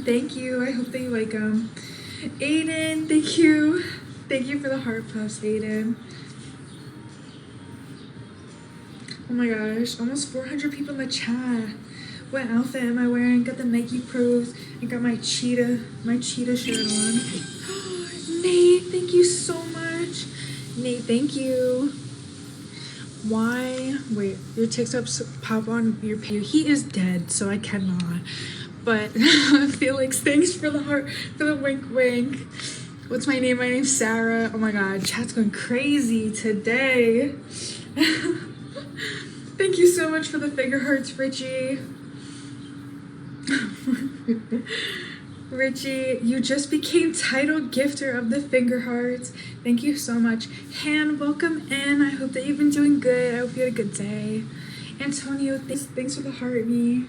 Thank you. I hope that you like them. Aiden, thank you. Thank you for the heart puffs, Aiden. Oh my gosh, almost 400 people in the chat. What outfit am I wearing? Got the Nike Pros. I got my cheetah shirt on. Nate, thank you so much. Nate, thank you. Why? Wait, your TikToks pop on your page. He is dead, so I cannot. But Felix, thanks for the heart, for the wink wink. What's my name? My name's Sarah. Oh my god, chat's going crazy today. Thank you so much for the finger hearts, Richie. Richie, you just became title gifter of the finger hearts. Thank you so much. Han, welcome in. I hope that you've been doing good. I hope you had a good day. Antonio, thanks for the heart me.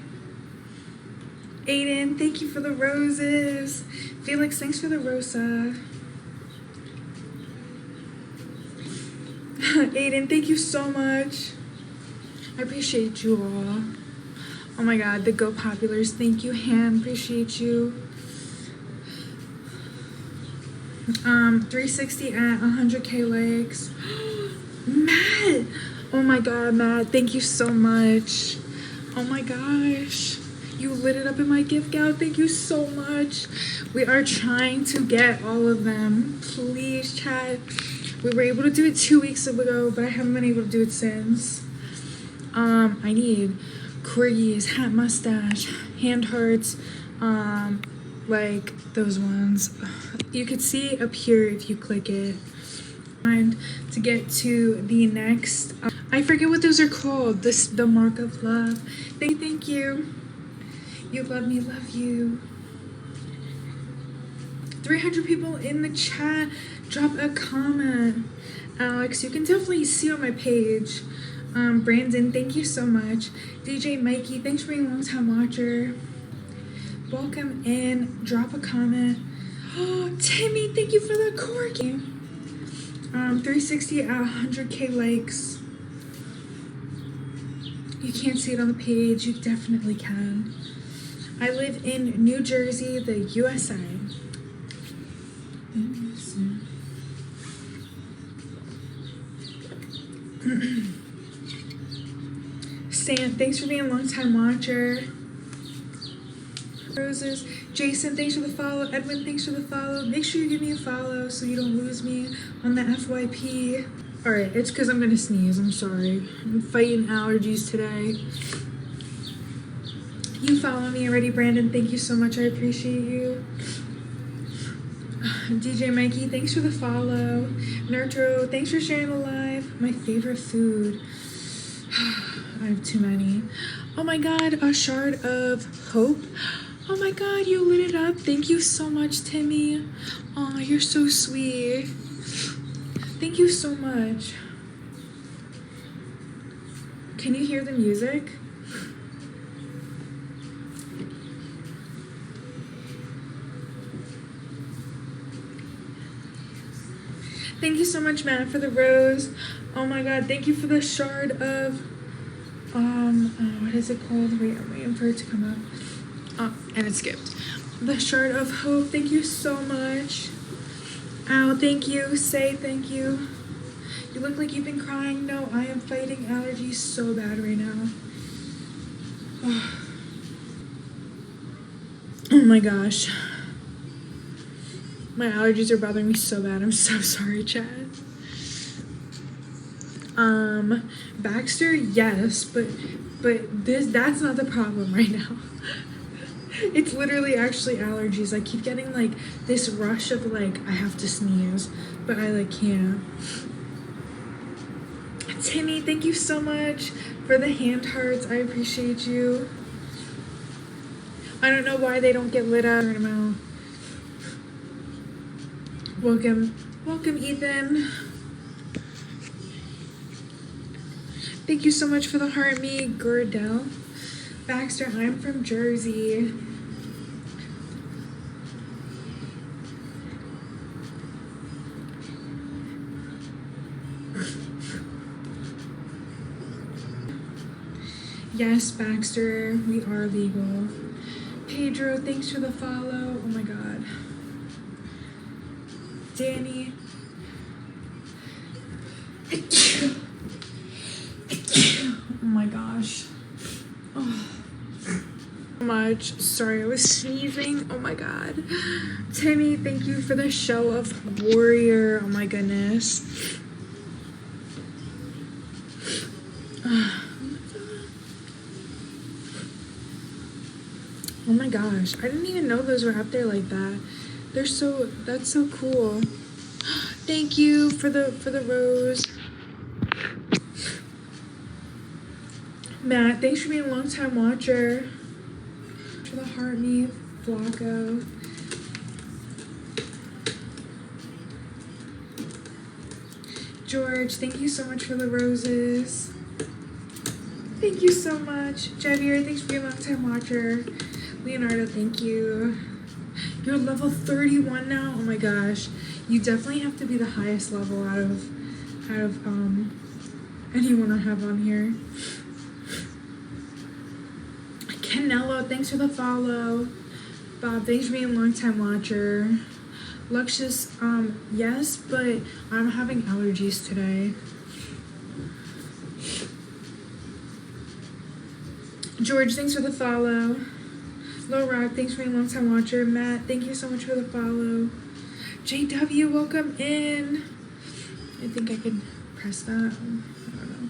Aiden, thank you for the roses. Felix, thanks for the rosa. Aiden, thank you so much. I appreciate you all. Oh my god, the Go Populars, thank you. Han, appreciate you. 360 at 100k likes. Matt, oh my god, Matt, thank you so much. Oh my gosh, you lit it up in my gift gal. Thank you so much. We are trying to get all of them. Please, chat. We were able to do it 2 weeks ago, but I haven't been able to do it since. I need corgis, hat, mustache, hand hearts, like those ones. You could see up here if you click it. And to get to the next, I forget what those are called. The mark of love. Thank you. You love me, love you. 300 people in the chat. Drop a comment. Alex, you can definitely see on my page. Brandon, thank you so much. DJ Mikey, thanks for being a long time watcher. Welcome in. Drop a comment. Oh, Timmy, thank you for the corgi. 360 at 100k likes. You can't see it on the page. You definitely can. I live in New Jersey, the USA. Stan, thanks for being a long time watcher. Roses. Jason, thanks for the follow. Edwin, thanks for the follow. Make sure you give me a follow so you don't lose me on the FYP. Alright, it's because I'm gonna sneeze. I'm sorry. I'm fighting allergies today. You follow me already, Brandon. Thank you so much. I appreciate you. DJ Mikey, thanks for the follow. Nurtro, thanks for sharing the live. My favorite food. I have too many. Oh my god, a shard of hope. Oh my god, you lit it up. Thank you so much, Timmy. Oh, you're so sweet. Thank you so much. Can you hear the music? Thank you so much, Matt, for the rose. Oh my god, thank you for the shard of what is it called? Wait, I'm waiting for it to come up. Oh, and it skipped. The shard of hope. Thank you so much. Ow, thank you. Say thank you. You look like you've been crying. No, I am fighting allergies so bad right now. Oh my gosh. My allergies are bothering me so bad. I'm so sorry, Chad. Baxter, yes, but that's not the problem right now. It's literally actually allergies. I keep getting like this rush of like I have to sneeze, but I like can't. Timmy, thank you so much for the hand hearts. I appreciate you. I don't know why they don't get lit up. Welcome, Ethan. Thank you so much for the heart, me, Gordell. Baxter, I'm from Jersey. Yes, Baxter, we are legal. Pedro, thanks for the follow. Oh my god. Danny. Oh my gosh. Oh. Much. Sorry, I was sneezing. Oh my god. Timmy, thank you for the show of Warrior. Oh my goodness. Oh my gosh. I didn't even know those were up there like that. That's so cool. Thank you for the rose. Matt, thanks for being a long time watcher. For the heart me, Flacco. George, thank you so much for the roses. Thank you so much. Javier, thanks for being a long time watcher. Leonardo, thank you. You're level 31 now? Oh my gosh. You definitely have to be the highest level out of anyone I have on here. Canelo, thanks for the follow. Bob, thanks for being a long time watcher. Luxious, yes, but I'm having allergies today. George, thanks for the follow. Low Rock, thanks for being a long time watcher. Matt, thank you so much for the follow. JW, welcome in. I think I could press that. I don't know.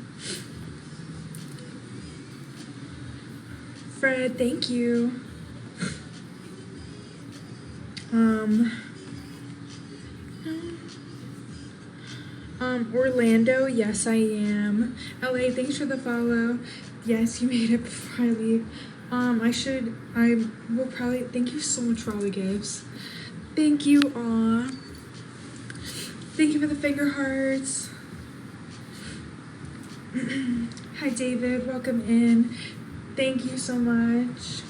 Fred, thank you. Orlando, yes I am. LA, thanks for the follow. Yes, you made it before I leave. I will probably, thank you so much for all the gifts. Thank you, aw. Thank you for the finger hearts. Hi David, welcome in. Thank you so much.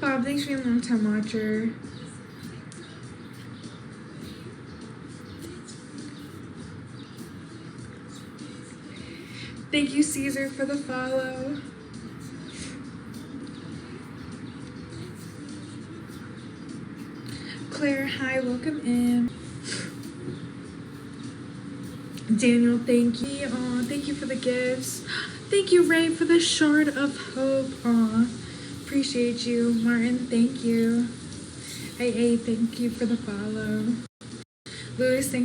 Bob, thanks for being a long time watcher. Thank you, Caesar, for the follow. Claire, hi, welcome in. Daniel, thank you. Aw, thank you for the gifts. Thank you, Ray, for the shard of hope. Aw, appreciate you. Martin, thank you. AA, thank you for the follow. Louis, thanks